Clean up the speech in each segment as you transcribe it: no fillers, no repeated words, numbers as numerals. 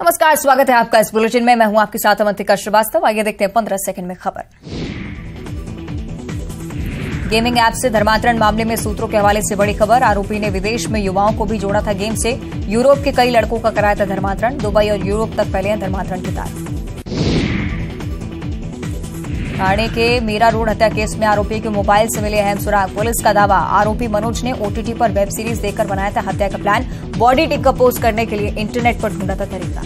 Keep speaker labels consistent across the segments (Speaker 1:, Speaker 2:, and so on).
Speaker 1: नमस्कार, स्वागत है आपका इस बुलेटिन में। मैं हूं आपके साथ अवंतिका श्रीवास्तव। आइए देखते हैं 15 सेकंड में खबर। गेमिंग ऐप से धर्मांतरण मामले में सूत्रों के हवाले से बड़ी खबर। आरोपी ने विदेश में युवाओं को भी जोड़ा था गेम से। यूरोप के कई लड़कों का कराया था धर्मांतरण। दुबई और यूरोप तक फैले हैं धर्मांतरण के तार। ठाणे के मीरा रोड हत्या केस में आरोपी के मोबाइल से मिले अहम सुराग। पुलिस का दावा, आरोपी मनोज ने ओटीटी पर वेब सीरीज देखकर बनाया था हत्या का प्लान। बॉडी डिकम्पोज करने के लिए इंटरनेट पर ढूंढा था तरीका।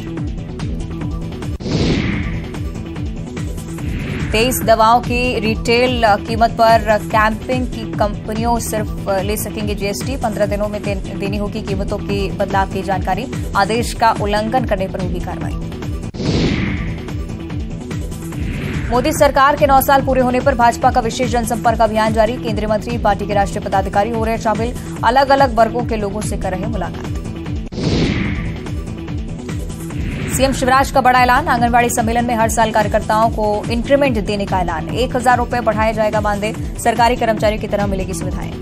Speaker 1: 23 दवाओं की रिटेल कीमत पर कैंपिंग की कंपनियों सिर्फ ले सकेंगे जीएसटी। 15 दिनों में देनी होगी कीमतों की बदलाव की जानकारी। आदेश का उल्लंघन करने पर होगी कार्रवाई। मोदी सरकार के 9 साल पूरे होने पर भाजपा का विशेष जनसंपर्क अभियान जारी। केंद्रीय मंत्री, पार्टी के राष्ट्रीय पदाधिकारी हो रहे शामिल। अलग अलग वर्गों के लोगों से कर रहे मुलाकात। सीएम शिवराज का बड़ा ऐलान। आंगनबाड़ी सम्मेलन में हर साल कार्यकर्ताओं को इंक्रीमेंट देने का ऐलान। 1000 रुपए बढ़ाया जाएगा मानदेय। सरकारी कर्मचारियों की तरह मिलेगी सुविधाएं।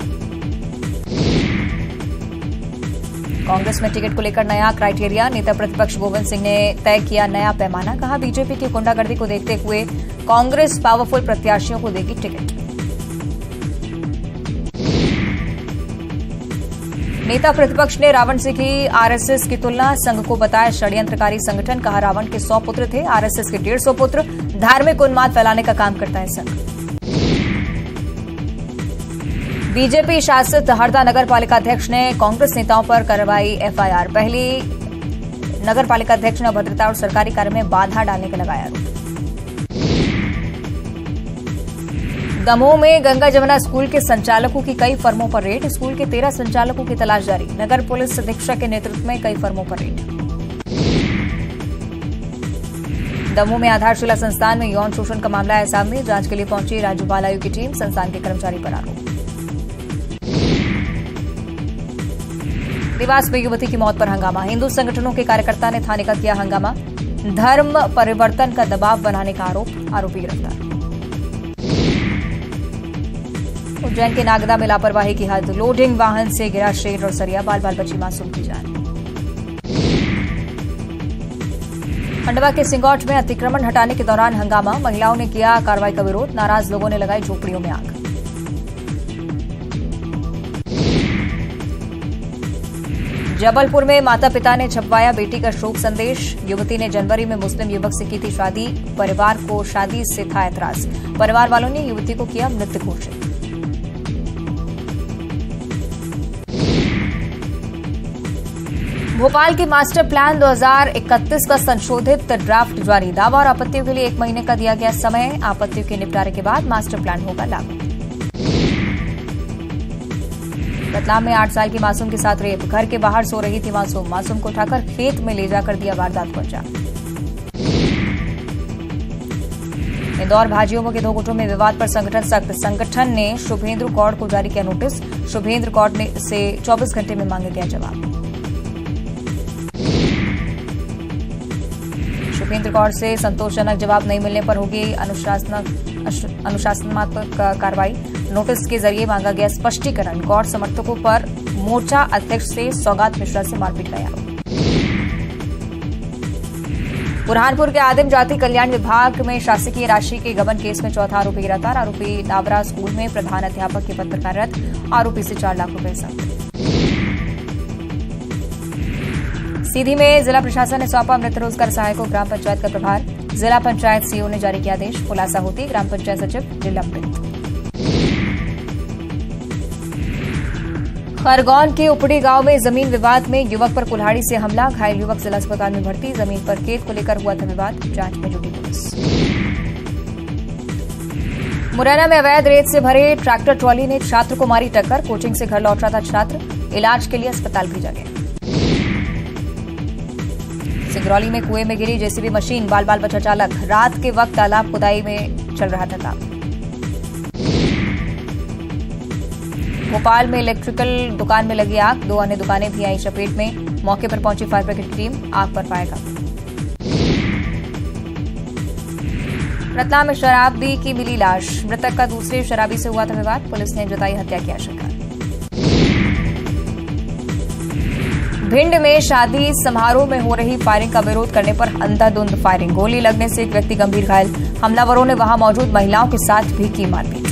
Speaker 1: कांग्रेस में टिकट को लेकर नया क्राइटेरिया। नेता प्रतिपक्ष गोविंद सिंह ने तय किया नया पैमाना। कहा, बीजेपी की गुंडागर्दी को देखते हुए कांग्रेस पावरफुल प्रत्याशियों को देगी टिकट। नेता प्रतिपक्ष ने रावण से की आरएसएस की तुलना। संघ को बताया षड्यंत्रकारी संगठन। कहा, रावण के 100 पुत्र थे, आरएसएस के 150 पुत्र। धार्मिक उन्माद फैलाने का काम करता है संघ। बीजेपी शासित हरदा नगर पालिका अध्यक्ष ने कांग्रेस नेताओं पर करवाई एफआईआर। पहली नगर पालिका अध्यक्ष ने अभद्रता और सरकारी कार्य में बाधा डालने का लगाया आरोप। दमोह में गंगा जमुना स्कूल के संचालकों की कई फर्मों पर रेड। स्कूल के 13 संचालकों की तलाश जारी। नगर पुलिस अधीक्षक के नेतृत्व में कई फर्मों पर रेड। दमोह में आधारशिला संस्थान में यौन शोषण का मामला है सामने। जांच के लिए पहुंची राज्यपाल आयोग की टीम। संस्थान के कर्मचारी पर आरोप। देवास में युवती की मौत पर हंगामा। हिंदू संगठनों के कार्यकर्ता ने थाने का किया हंगामा। धर्म परिवर्तन का दबाव बनाने का आरोप। आरोपी गिरफ्तार। उज्जैन के नागदा में लापरवाही की हद। लोडिंग वाहन से गिरा शेर और सरिया। बाल बाल बची मासूम की जान। खंडवा के सिंगौट में अतिक्रमण हटाने के दौरान हंगामा। महिलाओं ने किया कार्रवाई का विरोध। नाराज लोगों ने लगाई झोपड़ियों में आग। जबलपुर में माता पिता ने छपवाया बेटी का शोक संदेश। युवती ने जनवरी में मुस्लिम युवक से की थी शादी। परिवार को शादी से था ऐतराज। परिवार वालों ने युवती को किया मृत घोषित। भोपाल के मास्टर प्लान 2031 का संशोधित ड्राफ्ट जारी। दावा और आपत्तियों के लिए 1 महीने का दिया गया समय। आपत्तियों के निपटारे के बाद मास्टर प्लान होगा लागू। रतलाम में 8 साल की मासूम के साथ रेप। घर के बाहर सो रही थी मासूम। मासूम को उठाकर खेत में ले जाकर दिया वारदात को अंजाम। इंदौर भाजयुमो के 2 गुटों में विवाद पर संगठन सख्त। संगठन ने शुभेंद्र कौड़ को जारी किया नोटिस। शुभेंद्र कौड़ से 24 घंटे में मांगा गया जवाब। शुभेंद्र कौड़ से संतोषजनक जवाब नहीं मिलने पर होगी अनुशासनात्मक कार्रवाई। नोटिस के जरिए मांगा गया स्पष्टीकरण। कौड़ समर्थकों पर मोर्चा अध्यक्ष से सौगात मिश्रा से मारपीट का आरोप। बुरहानपुर के आदिम जाति कल्याण विभाग में शासकीय राशि के गबन केस में चौथा आरोपी गिरफ्तार। आरोपी नावरा स्कूल में प्रधान अध्यापक के पद पर कार्यरत। आरोपी से 4 लाख रुपए जब्त। सीधी में जिला प्रशासन ने सौंपा मृत रोजगार सहायक को ग्राम पंचायत का प्रभार। जिला पंचायत सीईओ ने जारी किया आदेश। खुलासा होती ग्राम पंचायत सचिव निलंबित। खरगोन के उपड़ी गांव में जमीन विवाद में युवक पर कुल्हाड़ी से हमला। घायल युवक जिला अस्पताल में भर्ती। जमीन पर खेत को लेकर हुआ था विवाद। जांच में जुटी पुलिस। मुरैना में अवैध रेत से भरे ट्रैक्टर ट्रॉली ने छात्र को मारी टक्कर। कोचिंग से घर लौट रहा था छात्र। इलाज के लिए अस्पताल भेजा गया। सिंगरौली में कुएं में गिरी जेसीबी मशीन। बाल बाल बचा चालक। रात के वक्त तालाब खुदाई में चल रहा था काम। भोपाल में इलेक्ट्रिकल दुकान में लगी आग। 2 अन्य दुकानें भी आई चपेट में। मौके पर पहुंची फायर ब्रिगेड की टीम। आग पर पाया काबू। रतलाम में शराबी की मिली लाश। मृतक का दूसरे शराबी से हुआ था विवाद। पुलिस ने जताई हत्या की आशंका। भिंड में शादी समारोह में हो रही फायरिंग का विरोध करने पर अंधाधुंध फायरिंग, गोली लगने से एक व्यक्ति गंभीर घायल। हमलावरों ने वहां मौजूद महिलाओं के साथ भी की मारपीट।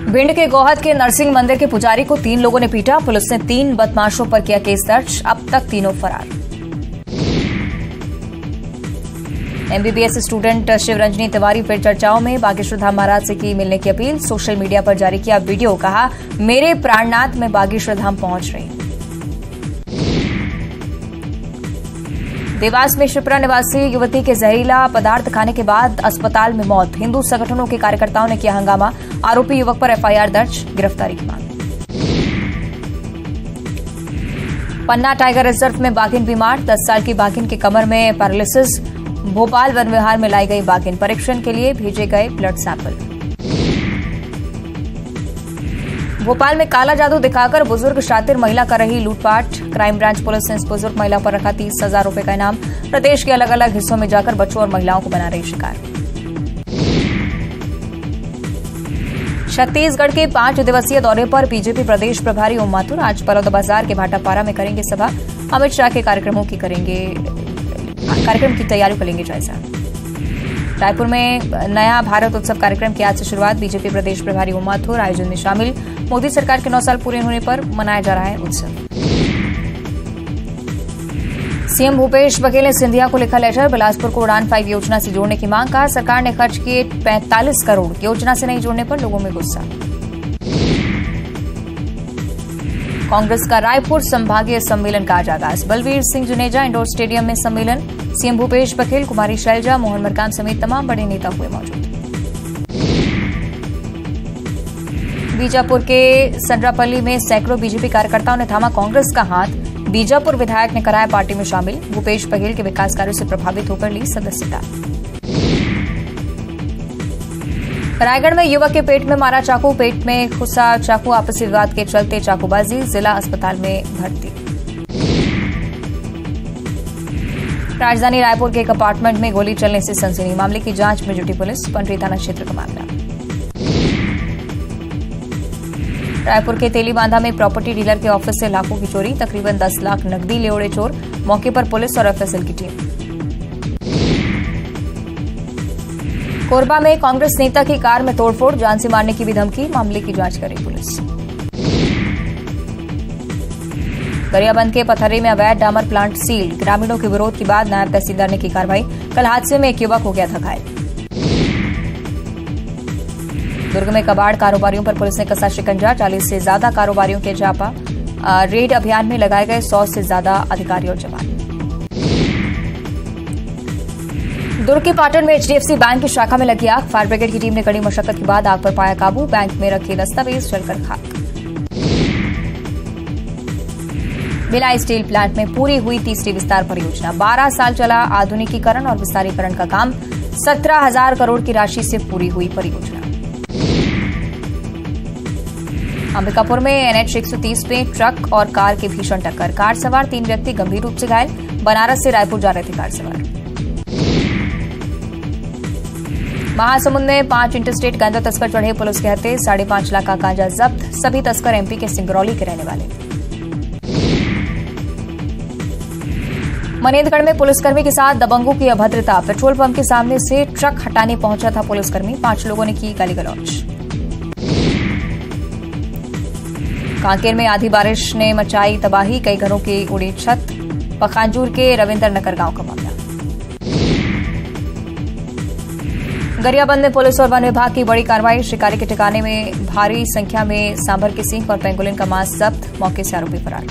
Speaker 1: भिंड के गोहद के नरसिंह मंदिर के पुजारी को 3 लोगों ने पीटा। पुलिस ने 3 बदमाशों पर किया केस दर्ज। अब तक तीनों फरार। एमबीबीएस स्टूडेंट शिवरंजनी तिवारी फिर चर्चाओं में, बागेश्वर धाम महाराज से की मिलने की अपील। सोशल मीडिया पर जारी किया वीडियो, कहा मेरे प्राणनाथ में बागेश्वर धाम पहुंच रही। देवास में शिप्रा निवासी युवती के जहरीला पदार्थ खाने के बाद अस्पताल में मौत। हिंदू संगठनों के कार्यकर्ताओं ने किया हंगामा। आरोपी युवक पर एफआईआर दर्ज, गिरफ्तारी की मांग। पन्ना टाइगर रिजर्व में बाघिन बीमार, 10 साल की बाघिन की कमर में पैरालिसिस। भोपाल वन विहार में लाई गई बाघिन, परीक्षण के लिए भेजे गए ब्लड सैंपल। भोपाल में काला जादू दिखाकर बुजुर्ग शातिर महिला कर रही लूटपाट। क्राइम ब्रांच पुलिस ने इस बुजुर्ग महिला पर रखा 30,000 रुपए का इनाम। प्रदेश के अलग अलग हिस्सों में जाकर बच्चों और महिलाओं को बना रही शिकार। छत्तीसगढ़ के 5 दिवसीय दौरे पर बीजेपी प्रदेश प्रभारी ओम माथुर आज बलौदाबाजार के भाटापारा में करेंगे सभा। अमित शाह के कार्यक्रम की तैयारियों का लेंगे जायजा। रायपुर में नया भारत उत्सव कार्यक्रम की आज से शुरुआत। बीजेपी प्रदेश प्रभारी ओम माथुर आयोजन में शामिल। मोदी सरकार के 9 साल पूरे होने पर मनाया जा रहा है उत्सव। सीएम भूपेश बघेल ने सिंधिया को लिखा लेटर। बिलासपुर को उड़ान 5 योजना से जोड़ने की मांग। कहा सरकार ने खर्च किए 45 करोड़, योजना से नहीं जोड़ने पर लोगों में गुस्सा। कांग्रेस का रायपुर संभागीय सम्मेलन का आज आगाज। बलवीर सिंह जुनेजा इंडोर स्टेडियम में सम्मेलन। सीएम भूपेश बघेल, कुमारी शैलजा, मोहन मरकाम समेत तमाम बड़े नेता हुए मौजूद। बीजापुर के संड्रापल्ली में सैकड़ों बीजेपी कार्यकर्ताओं ने थामा कांग्रेस का हाथ। बीजापुर विधायक ने कराया पार्टी में शामिल। भूपेश बघेल के विकास कार्यों से प्रभावित होकर ली सदस्यता। रायगढ़ में युवक के पेट में मारा चाकू, पेट में घुसा चाकू, आपसी विवाद के चलते चाकूबाजी, जिला अस्पताल में भर्ती। राजधानी रायपुर के एक अपार्टमेंट में गोली चलने से सनसनी, मामले की जांच में जुटी पुलिस। पंडरी थाना क्षेत्र का मामला। रायपुर के तेलीबांधा में प्रॉपर्टी डीलर के ऑफिस से लाखों की चोरी, तकरीबन 10 लाख नकदी ले उड़े चोर। मौके पर पुलिस और एफएसएल की टीम। कोरबा में कांग्रेस नेता की कार में तोड़फोड़, जान से मारने की भी धमकी, मामले की जांच करेगी पुलिस। गरियाबंद के पथरी में अवैध डामर प्लांट सील, ग्रामीणों के विरोध के बाद नायब तहसीलदार ने की कार्रवाई। कल हादसे में एक युवक हो गया था घायल। दुर्ग में कबाड़ कारोबारियों पर पुलिस ने कसा शिकंजा, 40 से ज्यादा कारोबारियों के झापा। रेड अभियान में लगाए गए 100 से ज्यादा अधिकारी और जवान। दुर्ग के पाटन में एचडीएफसी बैंक की शाखा में लगी आग। फायर ब्रिगेड की टीम ने कड़ी मशक्कत के बाद आग पर पाया काबू। बैंक में रखे दस्तावेज जलकर खाक। भिलाई स्टील प्लांट में पूरी हुई तीसरी विस्तार परियोजना। 12 साल चला आधुनिकीकरण और विस्तारीकरण का काम। 17,000 करोड़ की राशि से पूरी हुई परियोजना। अंबिकापुर में एनएच 130 में ट्रक और कार की भीषण टक्कर, कार सवार 3 व्यक्ति गंभीर रूप से घायल। बनारस से रायपुर जा रहे थे कार सवार। महासमुंद में 5 इंटरस्टेट गांजा तस्कर चढ़े पुलिस के हत्थे, 5.5 लाख का गांजा जब्त। सभी तस्कर एमपी के सिंगरौली के रहने वाले। मनेंद्रगढ़ में पुलिसकर्मी के साथ दबंगों की अभद्रता, पेट्रोल पंप के सामने से ट्रक हटाने पहुंचा था पुलिसकर्मी, 5 लोगों ने की गाली गलौज। कांकेर में आधी बारिश ने मचाई तबाही, कई घरों की उड़ी छत। पखांजूर के रविंद्र नगर गांव का मामला। गरियाबंद में पुलिस और वन विभाग की बड़ी कार्रवाई, शिकारी के ठिकाने में भारी संख्या में सांभर के सींग और पेंगोलिन का मांस जब्त, मौके से आरोपी फरार।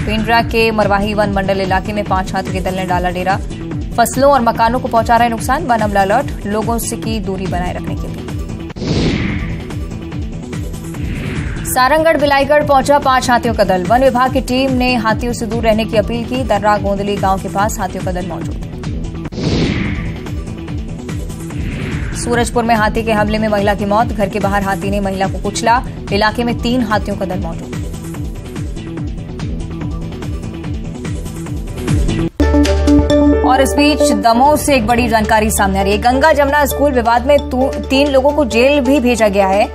Speaker 1: पिंडरा के मरवाही वन मंडल इलाके में 5 हाथी के दल ने डाला डेरा, फसलों और मकानों को पहुंचा रहे नुकसान, वन अमला अलर्ट, लोगों से की दूरी बनाए रखने के लिए। सारंगढ़ बिलाईगढ़ पहुंचा 5 हाथियों का दल, वन विभाग की टीम ने हाथियों से दूर रहने की अपील की। दर्रा गोंदली गांव के पास हाथियों का दल मौजूद। सूरजपुर में हाथी के हमले में महिला की मौत। घर के बाहर हाथी ने महिला को कुचला। इलाके में 3 हाथियों का दल मौजूद। और इस बीच दमोह से एक बड़ी जानकारी सामने आ रही है। गंगा जमुना स्कूल विवाद में 3 लोगों को जेल भी भेजा गया है।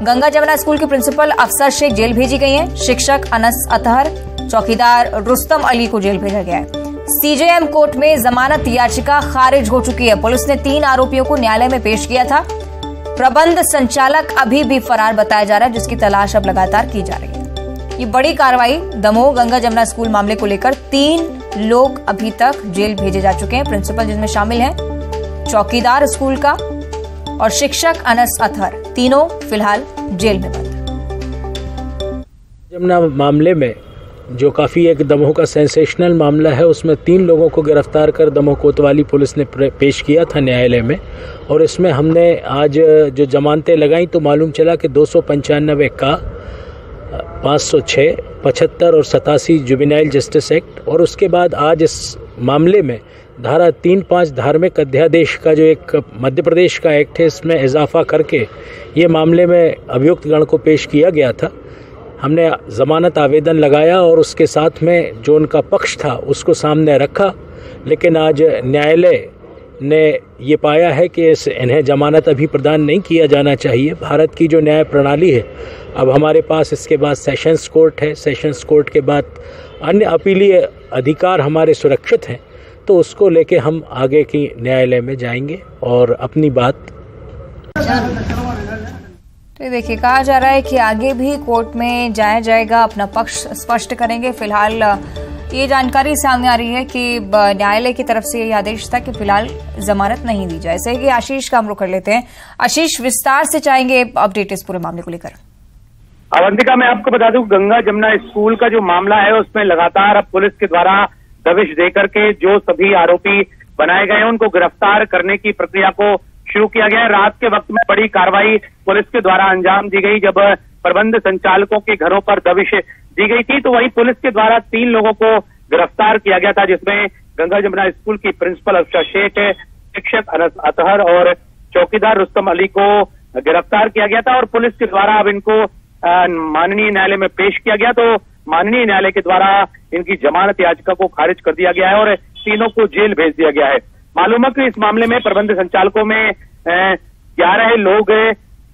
Speaker 1: गंगा जमुना स्कूल की प्रिंसिपल अफसर शेख जेल भेजी गई हैं। शिक्षक अनस अतहर, चौकीदार रुस्तम अली को जेल भेजा गया है। सीजेएम कोर्ट में जमानत याचिका खारिज हो चुकी है। पुलिस ने 3 आरोपियों को न्यायालय में पेश किया था। प्रबंध संचालक अभी भी फरार बताया जा रहा है, जिसकी तलाश अब लगातार की जा रही है। ये बड़ी कार्रवाई दमोह गंगा जमुना स्कूल मामले को लेकर 3 लोग अभी तक जेल भेजे जा चुके हैं। प्रिंसिपल जिसमें शामिल हैं, चौकीदार स्कूल का और शिक्षक अनस अतहर, तीनों फिलहाल जेल में बंद।
Speaker 2: जमुना मामले में जो काफ़ी एक दमोह का सेंसेशनल मामला है, उसमें 3 लोगों को गिरफ्तार कर दमोह कोतवाली पुलिस ने पेश किया था न्यायालय में। और इसमें हमने आज जो जमानतें लगाई तो मालूम चला कि 295 का 506, 75 और 87 जुवेनाइल जस्टिस एक्ट, और उसके बाद आज इस मामले में धारा 3-5 धार्मिक अध्यादेश का जो एक मध्य प्रदेश का एक्ट है, इसमें इजाफा करके ये मामले में अभियुक्त गण को पेश किया गया था। हमने जमानत आवेदन लगाया और उसके साथ में जो उनका पक्ष था उसको सामने रखा, लेकिन आज न्यायालय ने ये पाया है कि इन्हें जमानत अभी प्रदान नहीं किया जाना चाहिए। भारत की जो न्याय प्रणाली है, अब हमारे पास इसके बाद सेशंस कोर्ट है, सेशंस कोर्ट के बाद अन्य अपीलीय अधिकार हमारे सुरक्षित हैं, तो उसको लेके हम आगे की न्यायालय में जाएंगे और अपनी बात।
Speaker 1: तो देखिए, कहा जा रहा है कि आगे भी कोर्ट में जाया जाएगा, अपना पक्ष स्पष्ट करेंगे। फिलहाल ये जानकारी सामने आ रही है कि न्यायालय की तरफ से ये आदेश था कि फिलहाल जमानत नहीं दी जाए। ऐसे ही आशीष का हम लोग कर लेते हैं। आशीष, विस्तार से चाहेंगे अपडेट इस पूरे मामले को लेकर।
Speaker 3: अवंतिका, मैं आपको बता दूं, गंगा जमुना स्कूल का जो मामला है उसमें लगातार अब पुलिस के द्वारा दबिश देकर के जो सभी आरोपी बनाए गए हैं उनको गिरफ्तार करने की प्रक्रिया को शुरू किया गया है। रात के वक्त में बड़ी कार्रवाई पुलिस के द्वारा अंजाम दी गई, जब प्रबंध संचालकों के घरों पर दबिश दी गई थी, तो वही पुलिस के द्वारा 3 लोगों को गिरफ्तार किया गया था, जिसमें गंगा जमुना स्कूल की प्रिंसिपल अफसर शेख, शिक्षक अनस अतहर और चौकीदार रुस्तम अली को गिरफ्तार किया गया था। और पुलिस के द्वारा अब इनको माननीय न्यायालय में पेश किया गया, तो माननीय न्यायालय के द्वारा इनकी जमानत याचिका को खारिज कर दिया गया है और तीनों को जेल भेज दिया गया है। मालूम है कि इस मामले में प्रबंध संचालकों में 11 लोग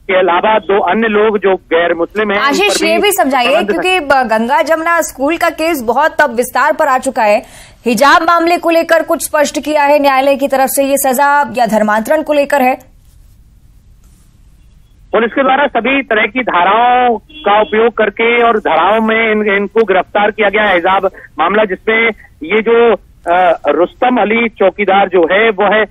Speaker 3: के अलावा 2 अन्य लोग जो गैर मुस्लिम हैं।
Speaker 1: आशीष, ये भी समझाइए, क्योंकि गंगा जमुना स्कूल का केस बहुत अब विस्तार पर आ चुका है। हिजाब मामले को लेकर कुछ स्पष्ट किया है न्यायालय की तरफ से, ये सजा या धर्मांतरण को लेकर है?
Speaker 3: पुलिस के द्वारा सभी तरह की धाराओं का उपयोग करके और धाराओं में इनको गिरफ्तार किया गया है। हिजाब मामला, जिसमें ये जो रुस्तम अली चौकीदार जो है वो है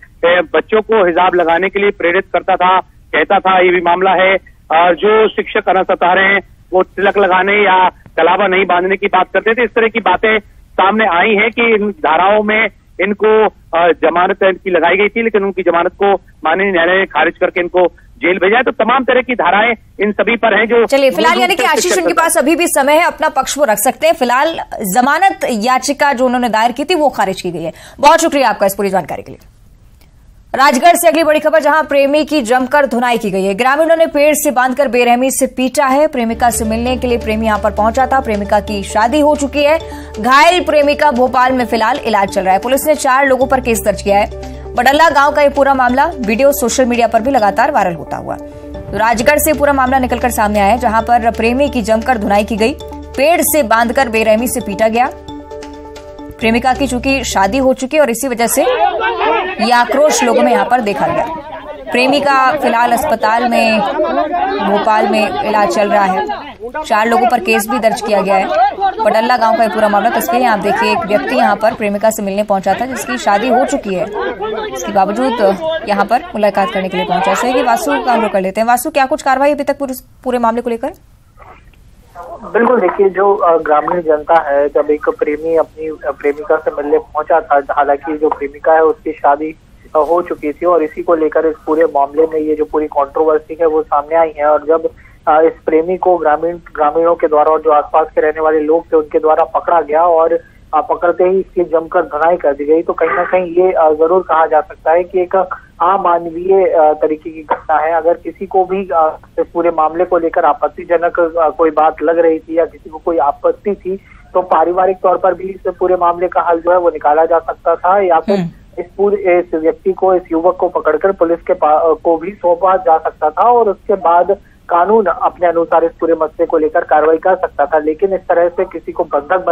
Speaker 3: बच्चों को हिजाब लगाने के लिए प्रेरित करता था, कहता था, ये भी मामला है। और जो शिक्षक अनस अतहर हैं वो तिलक लगाने या कलावा नहीं बांधने की बात करते थे। इस तरह की बातें सामने आई हैं कि इन धाराओं में इनको जमानत इनकी लगाई गई थी, लेकिन उनकी जमानत को माननीय न्यायालय ने खारिज करके इनको जेल भेजा है। तो तमाम तरह की धाराएं इन सभी पर हैं। जो
Speaker 1: चलिए, फिलहाल यानी कि आशीष, उनके पास अभी भी समय है, अपना पक्ष वो रख सकते हैं। फिलहाल जमानत याचिका जो उन्होंने दायर की थी वो खारिज की गई है। बहुत शुक्रिया आपका इस पूरी जानकारी के लिए। राजगढ़ से अगली बड़ी खबर, जहां प्रेमी की जमकर धुनाई की गई है। ग्रामीणों ने पेड़ से बांधकर बेरहमी से पीटा है। प्रेमिका से मिलने के लिए प्रेमी यहां पर पहुंचा था। प्रेमिका की शादी हो चुकी है। घायल प्रेमिका भोपाल में फिलहाल इलाज चल रहा है। पुलिस ने 4 लोगों पर केस दर्ज किया है। बडल्ला गांव का ये पूरा मामला वीडियो सोशल मीडिया पर भी लगातार वायरल होता हुआ। तो राजगढ़ से पूरा मामला निकलकर सामने आया, जहां पर प्रेमी की जमकर धुनाई की गई। पेड़ से बांधकर बेरहमी से पीटा गया। प्रेमिका की चूंकि शादी हो चुकी है और इसी वजह से ये आक्रोश लोगों में यहां पर देखा गया। प्रेमिका फिलहाल अस्पताल में भोपाल में इलाज चल रहा है। 4 लोगों पर केस भी दर्ज किया गया है। बडल्ला गांव का ये पूरा मामला। तस्वीरें आप देखिए, एक व्यक्ति यहां पर प्रेमिका से मिलने पहुंचा था जिसकी शादी हो चुकी है, इसके बावजूद यहां पर मुलाकात करने के लिए पहुंचा। ऐसे कि वासु का हम लोग कर लेते हैं। वासु, क्या कुछ कार्रवाई अभी तक पूरे मामले को लेकर?
Speaker 4: बिल्कुल, देखिए, जो ग्रामीण जनता है, जब एक प्रेमी अपनी प्रेमिका से मिलने पहुंचा था, हालांकि जो प्रेमिका है उसकी शादी हो चुकी थी, और इसी को लेकर इस पूरे मामले में ये जो पूरी कंट्रोवर्सी है वो सामने आई है। और जब इस प्रेमी को ग्रामीणों के द्वारा और जो आसपास के रहने वाले लोग थे उनके द्वारा पकड़ा गया और पकड़ते ही इसकी जमकर धुनाई कर दी गई। तो कहीं ना कहीं ये जरूर कहा जा सकता है कि एक अमानवीय तरीके की घटना है। अगर किसी को भी इस पूरे मामले को लेकर आपत्तिजनक कोई बात लग रही थी या किसी को कोई आपत्ति थी तो पारिवारिक तौर पर भी इस पूरे मामले का हल जो है वो निकाला जा सकता था, या फिर इस व्यक्ति को, इस युवक को पकड़कर पुलिस के को भी सौंपा जा सकता था और उसके बाद कानून अपने अनुसार इस पूरे मसले को लेकर कार्रवाई कर सकता था। लेकिन इस तरह से किसी को बंधक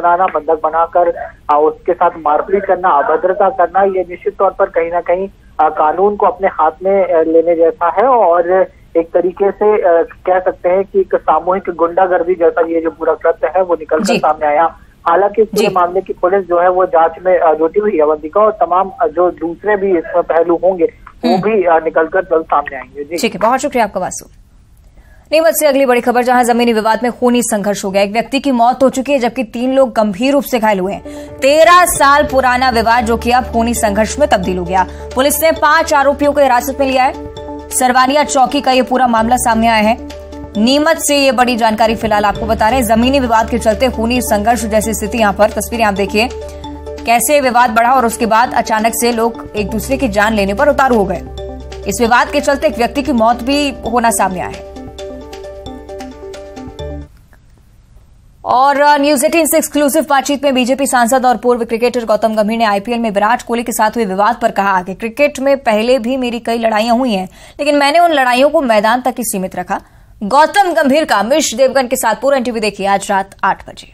Speaker 4: बनाकर उसके साथ मारपीट करना, अभद्रता करना, ये निश्चित तौर पर कहीं ना कहीं कानून को अपने हाथ में लेने जैसा है और एक तरीके से कह सकते हैं कि एक सामूहिक गुंडागर्दी जैसा ये जो पूरा कृत्य है वो निकलकर सामने आया। हालांकि इस पूरे मामले की पुलिस जो है वो जांच में जुटी हुई है अवंतिका, और तमाम जो दूसरे भी इसमें पहलू होंगे वो भी निकलकर जल्द सामने आएंगे।
Speaker 1: ठीक है, बहुत शुक्रिया आपका वासु। नीमच से अगली बड़ी खबर, जहां जमीनी विवाद में खूनी संघर्ष हो गया। एक व्यक्ति की मौत हो चुकी है जबकि 3 लोग गंभीर रूप से घायल हुए हैं। 13 साल पुराना विवाद जो कि अब खूनी संघर्ष में तब्दील हो गया। पुलिस ने 5 आरोपियों को हिरासत में लिया है। सरवानिया चौकी का ये पूरा मामला सामने आया है। नीमच से ये बड़ी जानकारी फिलहाल आपको बता रहे हैं। जमीनी विवाद के चलते खूनी संघर्ष जैसी स्थिति, यहां पर तस्वीरें आप देखिए कैसे विवाद बढ़ा और उसके बाद अचानक से लोग एक दूसरे की जान लेने पर उतारू हो गए। इस विवाद के चलते एक व्यक्ति की मौत भी होना सामने आया है। और न्यूज 18 से एक्सक्लूसिव बातचीत में बीजेपी सांसद और पूर्व क्रिकेटर गौतम गंभीर ने आईपीएल में विराट कोहली के साथ हुए विवाद पर कहा कि क्रिकेट में पहले भी मेरी कई लड़ाइयां हुई हैं, लेकिन मैंने उन लड़ाइयों को मैदान तक ही सीमित रखा। गौतम गंभीर का मिश देवगन के साथ पूरा इंटरव्यू देखिए आज रात 8 बजे।